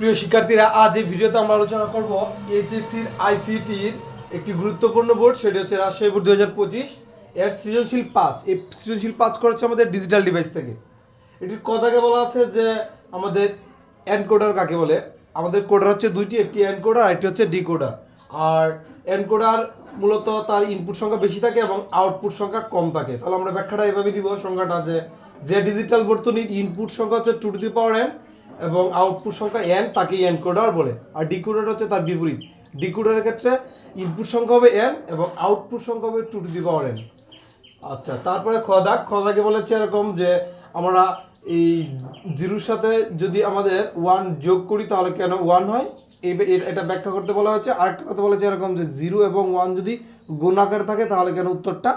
প্রিয় শিক্ষার্থীরা, আজ এই ভিডিওতে আমরা আলোচনা করব এইচএসসির আইসিটির একটি গুরুত্বপূর্ণ বোর্ড, সেটি হচ্ছে রাজশাহী বোর্ড 2025 এর সৃজনশীল 5। এই সৃজনশীল 5 করেছে আমাদের ডিজিটাল ডিভাইস থেকে। এটির কথাকে বলা আছে যে আমাদের এনকোডার কাকে বলে। আমাদের কোডার হচ্ছে দুইটি, একটি এনকোডার আর একটি হচ্ছে ডিকোডার। আর এনকোডার মূলত তার ইনপুট সংখ্যা বেশি থাকে এবং আউটপুট সংখ্যা কম থাকে। তাহলে আমরা ব্যাখ্যাটা এভাবে দিব সংখ্যাটা, যে ডিজিটাল বর্তনীর ইনপুট সংখ্যা হচ্ছে 2 টু দি পাওয়ার n এবং আউটপুট সংখ্যা n, তাকে এনকোডার বলে। আর ডিকোডার হচ্ছে তার বিপরীত। ডিকোডারের ক্ষেত্রে ইনপুট সংখ্যা হবে n এবং আউটপুট সংখ্যা হবে 2 টু দি পাওয়ার n। আচ্ছা, তারপরে খদাকে বলেছে এরকম যে আমরা এই জিরোর সাথে যদি আমাদের 1 যোগ করি তাহলে কেন 1 হয়, এটা ব্যাখ্যা করতে বলা হয়েছে। আরেকটা কথা বলেছে এরকম যে 0 এবং 1 যদি গুণাকার থাকে তাহলে কেন উত্তরটা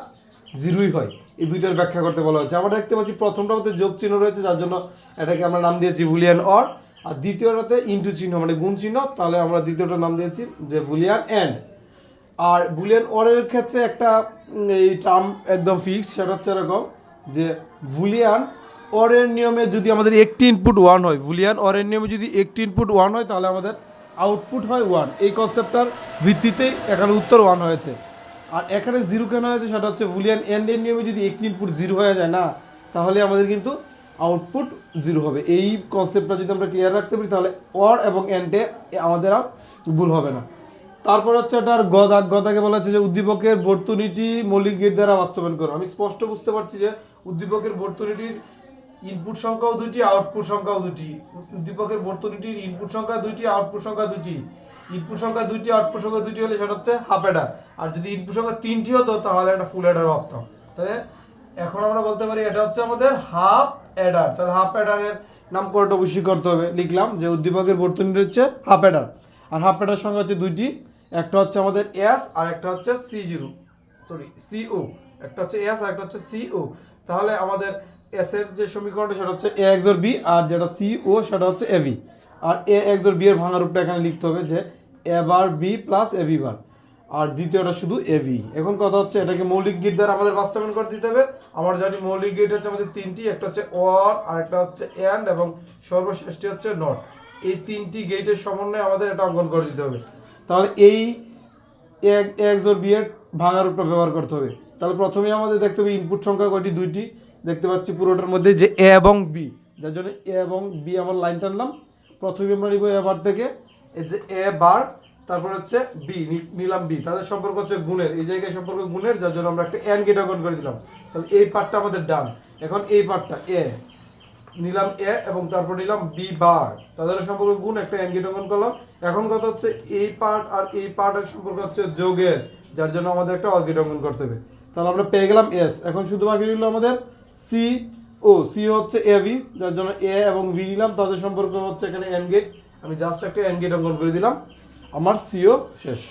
0ই হয়। এই দুইটার ব্যাখ্যা করতে বলা হয়েছে। আমরা দেখতে পাচ্ছি প্রথমটা হতে যোগ চিহ্ন রয়েছে, যার জন্য এটাকে আমরা নাম দিয়েছি বুলিয়ান অর। আর দ্বিতীয়টাতে ইনটু চিহ্ন মানে গুণ চিহ্ন, তাহলে আমরা দ্বিতীয়টার নাম দিয়েছি যে বুলিয়ান এন্ড। আর বুলিয়ান অরের ক্ষেত্রে একটা এই টার্ম একদম ফিক্স, সেটা হচ্ছে এরকম যে বুলিয়ান অরের নিয়মে যদি আমাদের একটি ইনপুট 1 হয়, বুলিয়ান অরের নিয়মে যদি একটি ইনপুট 1 হয় তাহলে আমাদের আউটপুট হয় 1। এই কনসেপ্টটার ভিত্তিতেই এখানে উত্তর 1 হয়েছে। আর এখানে 0 কেন হয়েছে সেটা হচ্ছে বুলিয়ান এন্ডের নিয়মে যদি একটি ইনপুট 0 হয়ে যায় না, তাহলে আমাদের কিন্তু আউটপুট 0 হবে। এই কনসেপ্টটা যদি আমরা ক্লিয়ার রাখতে পারি তাহলে অর এবং এন্ডে আমাদের আর ভুল হবে না। তারপর হচ্ছে এটার গদাকে বলা হচ্ছে যে উদ্দীপকের বর্তনীটি মৌলিক গেট দ্বারা বাস্তবায়ন করো। আমি স্পষ্ট বুঝতে পারছি যে উদ্দীপকের বর্তনীটির ইনপুট সংখ্যাও দুটি, আউটপুট সংখ্যাও দুটি। উদ্দীপকের বর্তনীটির ইনপুট সংখ্যা দুইটি, আউটপুট সংখ্যা দুটি। ইনপুট সংখ্যা দুইটি, আউটপুট সংখ্যা দুইটি হলে সেটা হচ্ছে হাফ অ্যাডার। আর যদি ইনপুট সংখ্যা 3টি হতো তাহলে একটা ফুল অ্যাডার ভাবতাম। তাহলে এখন আমরা বলতে পারি এটা হচ্ছে আমাদের হাফ অ্যাডার। তাহলে হাফ অ্যাডারের নামকরণটা অবশ্যই করতে হবে। লিখলাম যে উদ্দীপকের বর্তনীটি হচ্ছে হাফ অ্যাডার। আর হাফ অ্যাডার সংখ্যা হচ্ছে দুইটি, একটা হচ্ছে আমাদের এস আর একটা হচ্ছে সিও। একটা হচ্ছে এস আর একটা হচ্ছে সিও। তাহলে আমাদের এস এর যে সমীকরণটা সেটা হচ্ছে এ এক্স অর বি, আর যেটা সিও সেটা হচ্ছে এবি। আর এ এক্স অর বি এর ভাঙা রূপটা এখানে লিখতে হবে যে A bar B plus AB bar, আর দ্বিতীয়টা শুধু এবি। এখন কথা হচ্ছে এটাকে মৌলিক গেট দ্বারা আমাদের বাস্তবায়ন করে দিতে হবে। আমরা জানি মৌলিক গেট হচ্ছে আমাদের তিনটি, একটা হচ্ছে অর, আর একটা হচ্ছে এন্ড এবং সর্বশেষটি হচ্ছে নট। এই তিনটি গেটের সমন্বয়ে আমাদের এটা অঙ্কন করে দিতে হবে। তাহলে এই এক্স অর বি এর ভাঙা রূপটা ব্যবহার করতে হবে। তাহলে প্রথমেই আমাদের দেখতে হবে ইনপুট সংখ্যা কয়টি, দুইটি। দেখতে পাচ্ছি পুরোটার মধ্যে যে এ এবং বি, যার জন্য এ এবং বি আমার লাইন টানলাম। প্রথমে আমরা নিব এ বার থেকে, এই যে এ বার, তারপর হচ্ছে বি নিলাম বি, তাদের সম্পর্ক হচ্ছে গুণের, এই জায়গায় সম্পর্ক গুণের, যার জন্য আমরা একটা এন গেট অঙ্কন করে দিলাম। তাহলে এই পার্টটা আমাদের ডান। এখন এই পার্টটা এ নিলাম এ এবং তারপর নিলাম বি বার, তাদের সম্পর্ক গুণ, একটা এন গেট অঙ্কন করলাম। এখন কথা হচ্ছে এই পার্ট আর এই পার্টের সম্পর্ক হচ্ছে যোগের, যার জন্য আমাদের একটা অর গেট অঙ্কন করতে হবে। তাহলে আমরা পেয়ে গেলাম এস। এখন শুধু বাকি রইল আমাদের সি হচ্ছে এ বি, যার জন্য এ এবং ভি নিলাম, তাদের সম্পর্ক হচ্ছে এখানে এন গেট। আমি জাস্ট একটা এন গেট অঙ্কন করে দিলাম, আমার সিও শেষ।